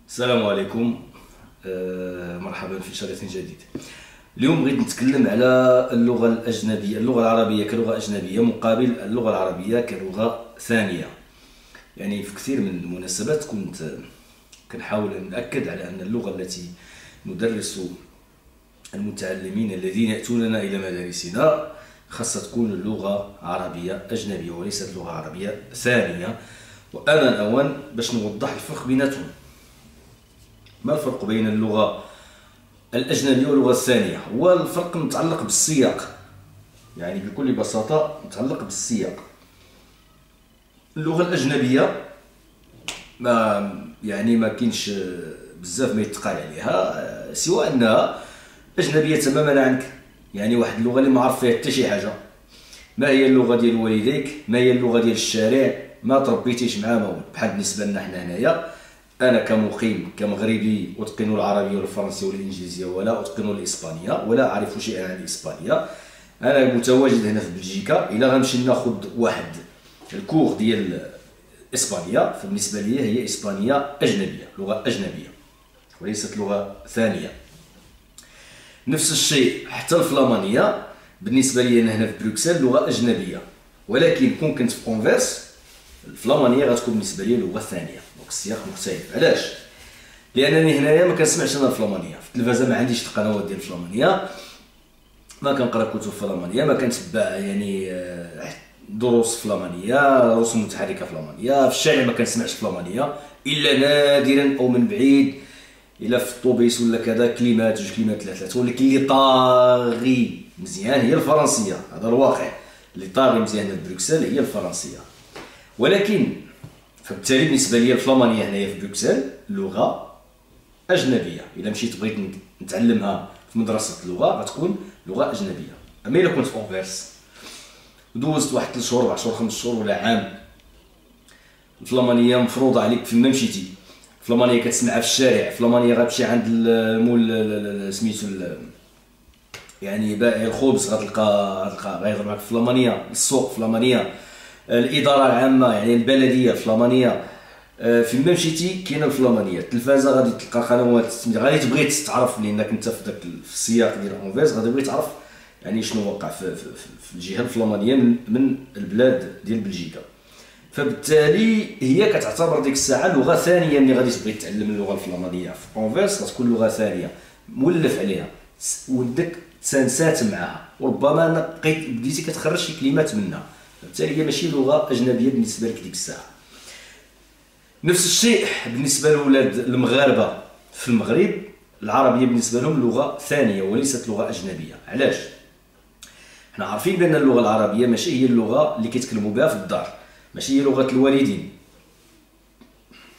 السلام عليكم. مرحبا في شريط جديد. اليوم بغيت نتكلم على اللغة الأجنبية، اللغة العربية كلغة أجنبية مقابل اللغة العربية كلغة ثانية. يعني في كثير من المناسبات كنت كنحاول نأكد على أن اللغة التي ندرس المتعلمين الذين يأتوننا إلى مدارسنا خاصة تكون اللغة عربية أجنبية وليست لغة عربية ثانية. وآن الأوان باش نوضح الفرق بيناتهم. ما الفرق بين اللغة الأجنبية واللغة الثانية؟ هو الفرق متعلق بالسياق، يعني بكل بساطة متعلق بالسياق. اللغة الأجنبية ما كاينش بزاف ما يتقال عليها سوى أنها أجنبية تماما عنك، يعني واحد اللغة اللي ما عارف فيها حتى شي حاجة. ما هي اللغة ديال والديك؟ ما هي اللغة ديال الشارع؟ ما تربيتيش معاه ما بحال بالنسبة لنا حنا هنايا. أنا كمقيم كمغربي أتقن العربية والفرنسية والإنجليزية ولا أتقن الإسبانية ولا أعرف شيئا عن الإسبانية. أنا متواجد هنا في بلجيكا، إلا غنمشي ناخذ واحد الكور ديال الإسبانية فبالنسبة لي هي إسبانية أجنبية، لغة أجنبية وليست لغة ثانية. نفس الشيء حتى الفلامانية بالنسبة لي أنا هنا في بروكسل لغة أجنبية، ولكن كون كنت في أنفيرس الفلامانية غتكون بالنسبة لي لغة ثانية. دونك السياق مختلف. علاش؟ لأنني هنايا ما كنسمعش أنا الفلامانية في التلفازة، ما عنديش القنوات ديال الفلامانية، ما كنقرا كتب فلامانية، ما كنتبع يعني دروس فلامانية، رسوم متحركة فلامانية. في الشارع ما كنسمعش فلامانية إلا نادرا أو من بعيد، إلا في الطوبيس ولا كذا كلمات جوج كلمات ثلاثة. ولكن اللي طاغي مزيان هي الفرنسية، هذا الواقع. اللي طاغي مزيان في بروكسل هي الفرنسية. ولكن فبالتالي بالنسبة لي الفلامانية هنايا في بروكسل لغة أجنبية. إلا مشيت بغيت نتعلمها في مدرسة اللغة غتكون لغة أجنبية. أما إلا كنت في أنفيرس دوزت واحد 3 شهور 4 شهور 5 شهور ولا عام، الفلامانية مفروضة عليك فين ما مشيتي. الفلامانية كتسمعها في الشارع، الفلامانية غتمشي عند المول سميتو يعني بائع الخبز غتلقى غيهضر معاك الفلامانية، السوق فلامانية، الإدارة العامة يعني البلدية الفلامانية. فين ما مشيتي كاينه الفلامانية. التلفازة غادي تلقى قنوات غادي تبغي تعرف لأنك انت في داك السياق ديال أنفيرس غادي تبغي تعرف يعني شنو وقع في الجهة الفلامانية من البلاد ديال بلجيكا. فبالتالي هي كتعتبر ديك الساعة لغة ثانية. ملي غادي تبغي تعلم اللغة الفلامانية في أنفيرس غتكون لغة ثانية مولف عليها، ودك تنسات معها، وربما بديتي كتخرج شي كلمات منها. بالتالي هي ماشي لغة أجنبية بالنسبة لك ديك الساعة. نفس الشيء بالنسبة لولاد المغاربة في المغرب، العربية بالنسبة لهم لغة ثانية وليست لغة أجنبية. علاش؟ حنا عارفين بأن اللغة العربية ماشي هي اللغة اللي كيتكلموا بها في الدار، ماشي هي لغة الوالدين،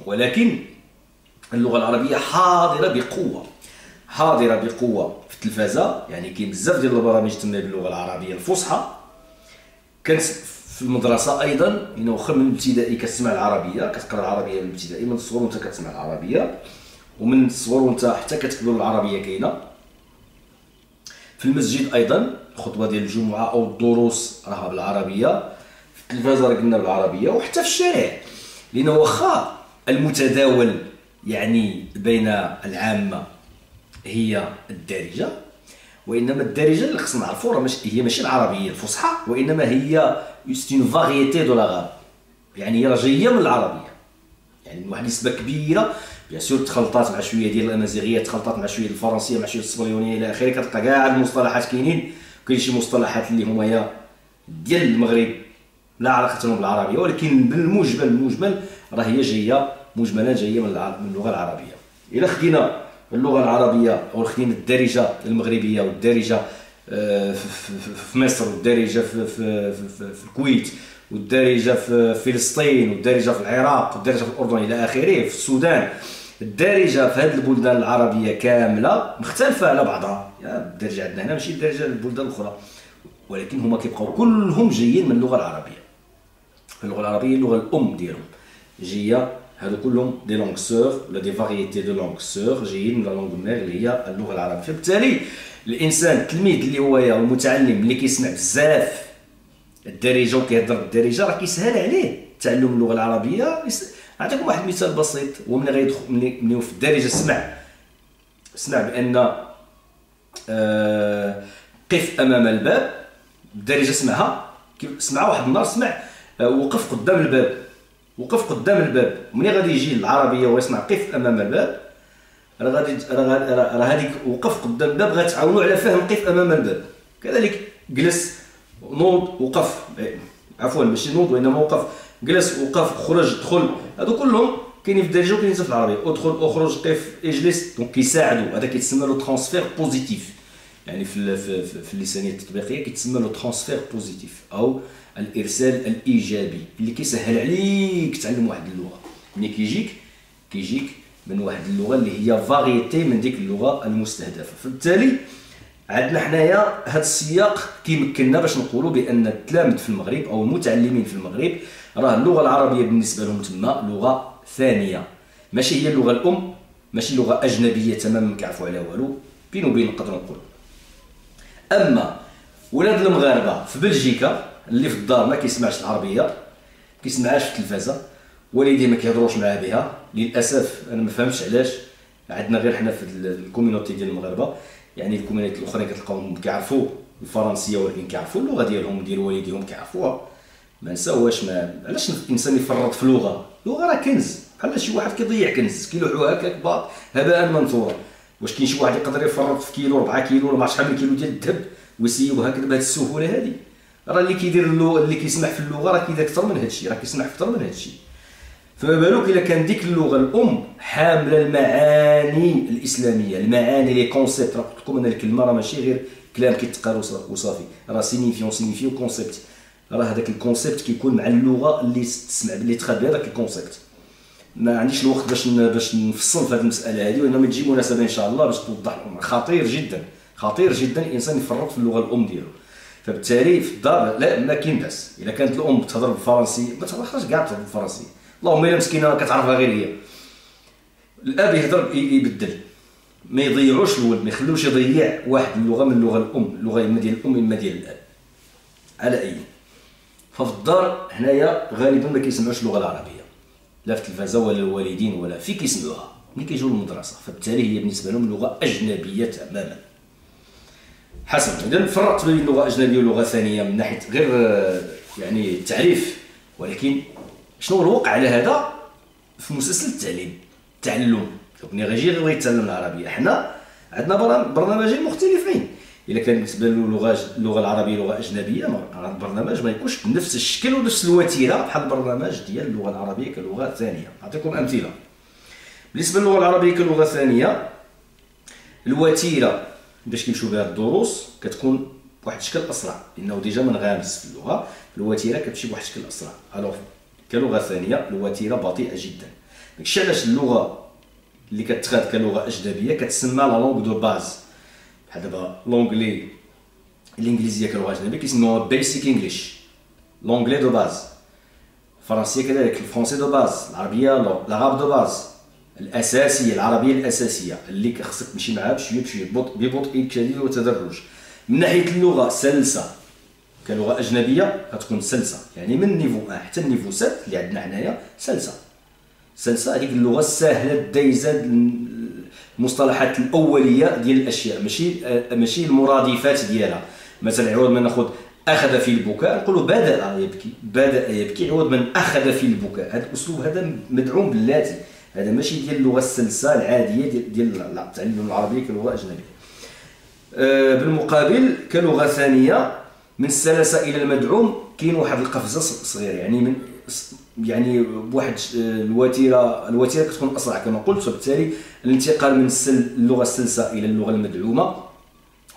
ولكن اللغة العربية حاضرة بقوة في التلفازة. يعني كاين بزاف ديال البرامج تما باللغة العربية الفصحى. كانت في المدرسة أيضا، يعني واخا من الابتدائي كتسمع العربية، كتقرا العربية من الابتدائي، من الصغر وانت كتسمع العربية، ومن الصغر وانت حتى كتكبر العربية كاينة. في المسجد أيضا الخطبة ديال الجمعة أو الدروس راها بالعربية، في التلفازة راه قلنا بالعربية، وحتى في الشارع. لأن واخا المتداول يعني بين العامة هي الدارجة، وإنما الدارجة اللي خصنا نعرفو راه هي ماشي العربية الفصحى، وإنما هي اون فاريتي دو لاغاب، يعني هي راه جاية من العربية. يعني واحد النسبة كبيرة بيان سور تخلطات مع شوية ديال الأمازيغية، تخلطات مع شوية الفرنسية، مع شوية الصبليونية إلى آخره. كتلقى كاع المصطلحات كاينين. كاين شي مصطلحات اللي هما هي ديال المغرب لا علاقة لهم بالعربية، ولكن بالمجمل راه هي جاية مجملا جاية من اللغة العربية. إلا خدينا اللغة العربية أو خدينا الدارجة المغربية والدارجة في مصر والدارجة في الكويت والدارجة في فلسطين والدارجة في العراق والدارجة في الأردن إلى آخره، في السودان، الدارجة في هذه البلدان العربية كاملة مختلفة على بعضها. الدارجة عندنا هنا ماشي الدارجة البلدان الأخرى، ولكن هما كيبقاو كلهم جايين من اللغة العربية. اللغة العربية هي اللغة الأم ديالهم، جاية هادو كلهم دي لونغ سور ولا دي فاريتي دو لونغ سور جايين من لا لونغ مير اللي هي اللغة العربية. فبالتالي الإنسان التلميذ اللي هو المتعلم اللي كيسمع بزاف الدارجة وكيهضر بالدارجة راه كيسهل عليه تعلم اللغة العربية. نعطيكم واحد المثال بسيط. هو ملي غيدخل ملي في الدارجه سمع بان قف امام الباب. الدارجه سمعها واحد النهار سمع وقف قدام الباب. ملي غادي يجي العربيه ويسمع قف امام الباب، راه هذيك وقف قدام الباب غتعاونوا على فهم قف امام الباب. كذلك جلس، نوض، وقف، عفوا ماشي نوض وانما وقف، جلس، وقف، خرج، دخل، هادو كلهم كاينين في الدارجه وكاينين في العربيه. ادخل، اخرج، قف، اجلس، دونك كيساعدوا. هذا كيتسمى لو ترانسفير بوزيتيف، يعني في اللسانيه التطبيقيه كيتسمى لو ترانسفير بوزيتيف او الارسال الايجابي اللي كيسهل عليك تعلم واحد اللغه. ملي كيجيك من واحد اللغه اللي هي فاريتي من ديك اللغه المستهدفه. فبالتالي عندنا حنايا هذا السياق كيمكننا باش نقولوا بان التلامذ في المغرب او المتعلمين في المغرب راه اللغه العربيه بالنسبه لهم تما لغه ثانيه، ماشي هي اللغه الام، ماشي لغه اجنبيه تماما ما كيعرفوا عليها والو. بين وبين نقدر نقول. اما ولاد المغاربه في بلجيكا اللي في الدار ما كيسمعش العربيه، كيسمعهاش في التلفازه، والديه ما كيهضروش معاه بها. للاسف انا ما فهمتش علاش. عندنا غير حنا في الكوميونيتي ديال المغاربه، يعني الكوميونيتي الاخرين كتلقاوهم كيعرفوا الفرنسيه ولكن كيعرفوا اللغه ديالهم ديال والديهم كيعرفوها. ما نساوهاش. علاش الانسان يفرط في لغه راه كنز. بحال شي واحد كيضيع كنز كيلوحوها هكاك هباء منثورا. واش كاين شي واحد يقدر يفرط في كيلو 4 كيلو ولا ما عرفتش شحال من كيلو ديال الذهب ويسيبو هكذا بهذه السهوله هذه؟ راه اللي كيدير اللي كيسمع في اللغه راه كيدير اكثر من هذا الشيء، راه كيسمع اكثر من هذا الشيء. فما بالك الا كان ديك اللغه الام حامله المعاني الاسلاميه، المعاني لي كونسيبت. راه قلت لكم ان الكلمه راه ماشي غير كلام كيتقال وصافي، راه سينيفيو كونسيبت. راه هذاك الكونسيبت كيكون مع اللغه اللي تسمع اللي تخاد بها داك الكونسيبت. ما عنديش الوقت باش نفصل في هذه المساله هذه، وانما تجي مناسبه ان شاء الله باش توضح الامر. خطير جدا الانسان يفرط في اللغه الام ديالو. فبالتالي في الدار لا ما كاين باس. الا كانت الام تهضر بالفرنسي ما تهضرش كاع تهضر بالفرنسي، اللهم الا مسكينه كتعرفها غير هي. الاب يهضر يبدل، ما يضيعوش الولد، ما يخلوش يضيع واحد اللغه من اللغه الام، اللغه اما ديال الام اما ديال الاب. على اي ففي الدار هنايا غالبا ما كيسمعوش اللغه العربيه لا في التلفازه ولا الوالدين ولا في كيسمعوها ملي كيجيو للمدرسه. فبالتالي هي بالنسبه لهم لغه اجنبيه تماما. حسن اذا فرقت بين لغه اجنبيه ولغه ثانيه من ناحيه غير يعني التعريف، ولكن شنو هو الوقع على هذا في مسلسل التعلم. ملي غيجي غير يتعلم العربيه، حنا عندنا برنامجين مختلفين. الا كان بالنسبه له اللغه العربيه لغه اجنبيه، البرنامج ما يكونش بنفس الشكل ونفس الوتيره بحال البرنامج ديال اللغه العربيه كلغه ثانيه. نعطيكم امثله. بالنسبه للغه العربيه كلغه ثانيه، الوتيره باش كيمشيو بها الدروس كتكون بواحد الشكل اسرع، لانه ديجا منغمس في اللغه. الوتيره كتمشي بواحد الشكل اسرع. الوغ كلغه ثانيه الوتيره بطيئه جدا. داكشي علاش اللغه اللي كتخاد كلغه اجنبيه كتسمى لا لونغ دو باز. بحال دابا لونغلي الانجليزيه كلغه اجنبيه كيسموها بيسيك انجليش، لونغلي دو باز. الفرنسيه كذلك الفرونسي دو باز، العربيه العرب دو باز الاساسيه، العربيه الاساسيه اللي خصك تمشي معها بشويه ببطء شديد وتدرج. من ناحيه اللغه سلسه كلغه اجنبيه غتكون سلسه، يعني من نيفو 1 حتى النيفو 7 اللي عندنا حنايا سلسه. هذيك اللغه السهله الديزه، المصطلحات الاوليه ديال الاشياء، ماشي المرادفات ديالها. مثلا عوض ما ناخذ اخذ في البكاء نقولوا بدا يبكي عوض من اخذ في البكاء. هذا الاسلوب هذا مدعوم باللاتي، هذا ماشي ديال اللغه السلسه العاديه ديال التعلم العربيه كلغه اجنبيه. بالمقابل كلغه ثانيه من السلاسه الى المدعوم كاين واحد القفزه صغيره، يعني بواحد الوتيره كتكون اسرع كما قلت. فبالتالي الانتقال من اللغه السلسه الى اللغه المدعومه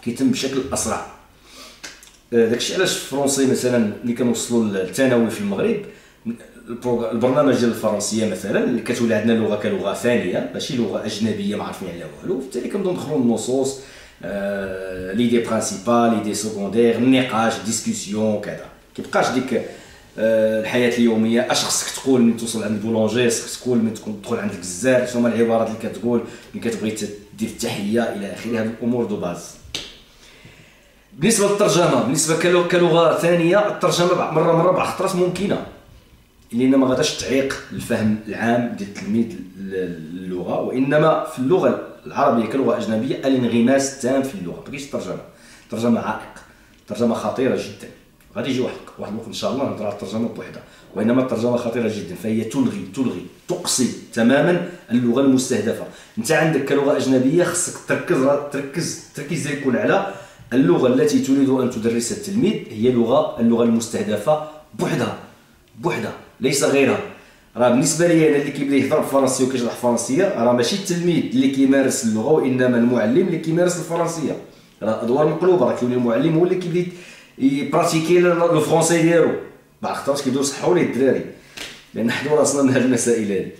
كيتم بشكل اسرع. داكشي علاش في الفرنسي مثلا ملي كنوصلوا للثانوي في المغرب، البرنامج ديال الفرنسيه مثلا اللي كتولي عندنا لغه كلغه ثانيه ماشي لغه اجنبيه ما عارفين عليها والو. بالتالي كنبداو ندخلوا النصوص، ليدي برينسيبال، ليدي سكوندير، النقاش، ديسكوسيون كذا. كيبقاش ديك الحياه اليوميه. اش خصك تقول ملي توصل عند البولونجي، خصك تقول ملي تدخل عند الجزار، شنو هما العبارات اللي كتقول ملي كتبغي دير التحيه الى اخره. هذه الامور دو باز. بالنسبه للترجمه، بالنسبه كلغه ثانيه الترجمه مره بعض الخطرات ممكنه. لان ما غاداش تعيق الفهم العام ديال التلميذ اللغه، وانما في اللغه العربيه كلغه اجنبيه الانغماس التام في اللغه. ما كاينش الترجمه عائق، الترجمه خطيره جدا. غادي يجي واحد الوقت ان شاء الله نهضر على الترجمه بوحدها، وانما الترجمه خطيره جدا، فهي تلغي تقصي تماما اللغه المستهدفه. انت عندك كلغه اجنبيه خصك تركز يكون على اللغه التي تريد ان تدرسها التلميذ، هي اللغه المستهدفه بوحدها ليس غيرها. راه بالنسبه لي انا اللي كيبدا يهضر بالفرنسيه وكيشرح فرنسيه، راه ماشي التلميذ اللي كيمارس اللغه، وانما المعلم اللي كيمارس الفرنسيه. راه الادوار مقلوبه، راه كيولي المعلم هو اللي كيبدا يبراتيكي لو فرونسي ديالو. بعض الخطرات كيبداو يصحوا ليه الدراري، لان حدوا راسنا من هذه المسائل هذه.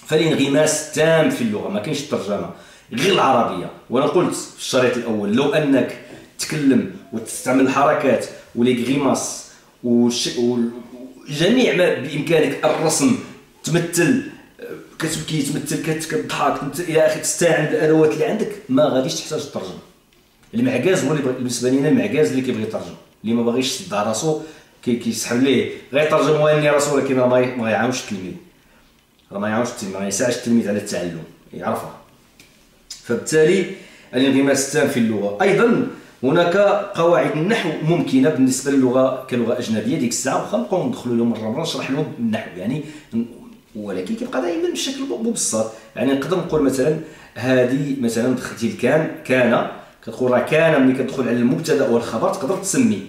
فالانغماس تام في اللغه، ما كاينش الترجمه غير العربيه. وانا قلت في الشريط الاول لو انك تتكلم وتستعمل الحركات ولي غريماس وجميع ما بامكانك، الرسم، تمثل، كتبكي، تمثل، كتضحك، الى اخره، تستعمل الادوات اللي عندك، ما غاديش تحتاج الترجمه. المعكاز هو اللي بالنسبه لينا، المعكاز اللي كيبغي يترجم، اللي ما باغيش يسد على راسو كيسحب ليه غيترجم واني راسو، ولكن ما يعاونش التلميذ، ما يساعدش التلميذ على التعلم يعرفها. فبالتالي الانغماس التام في اللغه. ايضا هناك قواعد النحو ممكنه بالنسبه للغه كلغه اجنبيه. ديك الساعه واخا نبقاو ندخلوا لهم مره نشرح لهم النحو يعني، ولكن كيبقى دائما بشكل مبسط. يعني نقدر نقول مثلا هذه مثلا دخلتي كان كتقول راه كان، ملي كتدخل على المبتدا والخبر تقدر تسمي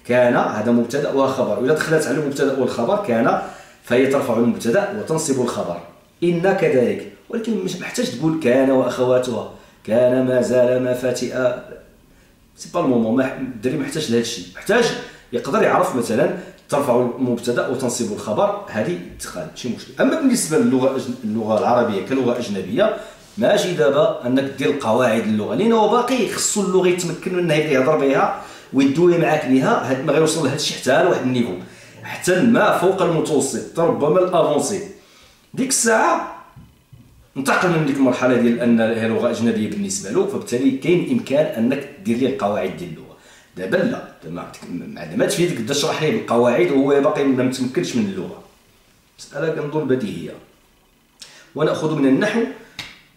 كان هذا مبتدا وخبر، واذا دخلت على المبتدا والخبر كان فهي ترفع المبتدا وتنصب الخبر. ان كذلك، ولكن مش محتاج تقول كان واخواتها، كان ما زال ما فاتئ، سي با المومون. الدري محتاج لهذا الشيء، محتاج يقدر يعرف مثلا ترفع المبتدا وتنصب الخبر، هذه اتقان شي مشكل. اما بالنسبه اللغه العربيه كلغه اجنبيه، ماشي دابا انك دير القواعد اللغه، لان هو باقي خصو اللغه يتمكن منها، يبدا يهضر بها ويدوي معاك بها، ما غيوصل لهذا الشيء حتى لواحد النيفو، حتى ما فوق المتوسط، ربما الافونسي. ديك الساعه انتقل من ديك المرحله ديال ان هي لغه اجنبيه بالنسبه له، فبالتالي كاين الامكان انك دير ليه القواعد ديال اللغه. دابا لا، ما تفيدك تبدا تشرح ليه القواعد وهو باقي ما متمكنش من اللغه. مساله كنظن بديهيه. وناخذ من النحو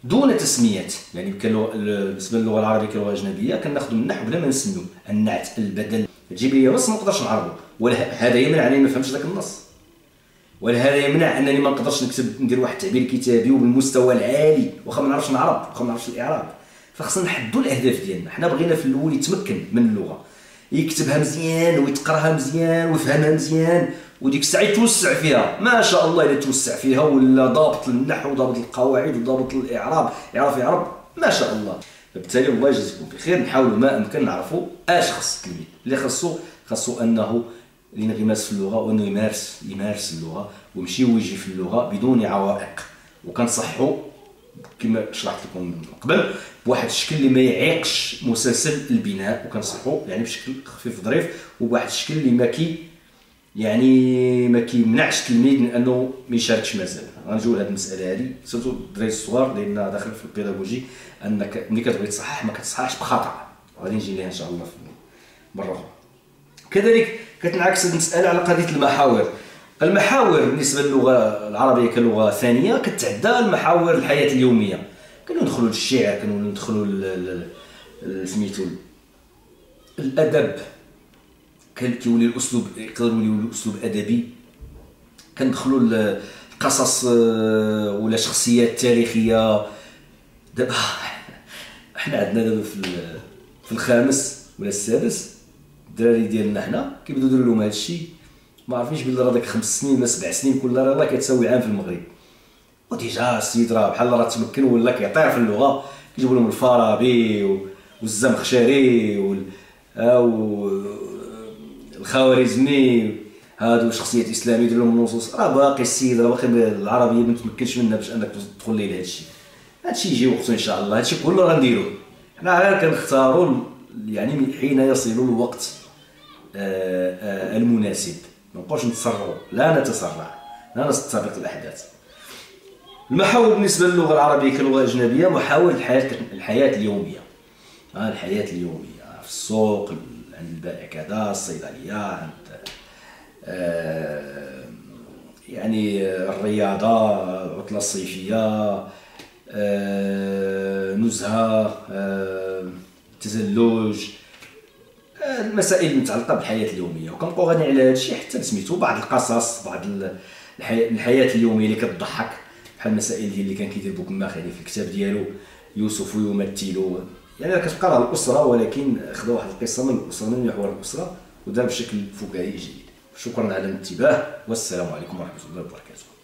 دون تسميات، يعني بالنسبه للغه العربيه كلغه اجنبيه كناخذ من النحو بلا ما نسميو. النعت، البدل، تجيب لي نص ما نقدرش نعرفو، وهذا يمنع انني ما نفهمش ذاك النص، ولهذا يمنع انني ما نقدرش ندير واحد التعبير كتابي وبالمستوى العالي، واخا ما نعرفش نعرب، واخا ما نعرفش الاعراب. فخصنا نحدوا الاهداف ديالنا. حنا بغينا في الاول يتمكن من اللغه، يكتبها مزيان ويتقراها مزيان ويفهمها مزيان، وديك الساعه يتوسع فيها ما شاء الله. الا توسع فيها ولا ضابط النحو وضابط القواعد وضابط الاعراب، يعرف ما شاء الله. فبالتالي الله يجزيكم بخير، نحاولوا ما امكن نعرفوا اش خص التلميذ. اللي خصو انه ينغمس في اللغه، وانه يمارس اللغه، ويمشي ويجي في اللغه بدون عوائق. وكنصحوا كما شرحت لكم من قبل بواحد الشكل اللي ما يعيقش مسلسل البناء، وكنصحوا يعني بشكل خفيف ظريف، وبواحد الشكل اللي ما كيمنعش التلميذ من انه ما يشاركش مازال. غنجيو لهاد المساله هذه سيرتو الدراري الصغار، لان داخل في البيداغوجي انك ملي كتبغي تصحح ما كتصححش بخطا، غادي نجي ليها ان شاء الله في مره اخرى. كذلك كتنعكس المساله على قضيه المحاور بالنسبه للغه العربيه كلغه ثانيه، كتعدى المحاور الحياه اليوميه. كندخلوا للشعر، كندخلوا سميتو الادب، كيولي الاسلوب يقدر يولي اسلوب ادبي. كندخلوا القصص ولا شخصيات تاريخيه. دابا حنا عندنا دابا في الخامس ولا السادس الدراري ديالنا حنا كيبداو يديروا لهم هذا الشيء، ما عارفينش بلي راه داك 5 سنين ولا 7 سنين كل راه كتساوي عام في المغرب، وديجا السيد راه بحال راه تمكن ولا كيطير في اللغه. كيجيبوا لهم الفارابي والزمخشري الخوارزمي، هادو شخصيات اسلاميه يدير لهم النصوص. راه باقي السيد راه باقي العربيه ما تمكنش منها باش انك تدخل ليه لهذا الشيء. هذا الشيء يجي وقته ان شاء الله، هذا الشيء كله غنديروه. حنا غير كنختاروا يعني حين يصل الوقت المناسب، ما نبقاوش نتسرعوا، لا نتسرع، لا نستبق الاحداث. المحاور بالنسبه للغه العربيه كلغه اجنبيه، محاور الحياه اليوميه. الحياه اليوميه في السوق، عند البائع كذا، الصيدليه، عند يعني الرياضة، العطلة الصيفية، نزهة، تزلج، المسائل المتعلقة بالحياة اليومية. وكنبقاو غاديين على هذا الشيء حتى سميتو بعض القصص، بعض الحياة اليومية اللي كتضحك، بحال المسائل ديال اللي كان كيدير بوكماخ يعني في الكتاب ديالو يوسف يمثل. يعني كتبقى راه الأسرة، ولكن خدا واحد القصة من الأسرة، من محور الأسرة، ودار بشكل فكاهي جيد. شكرا على الانتباه، والسلام عليكم ورحمة الله وبركاته.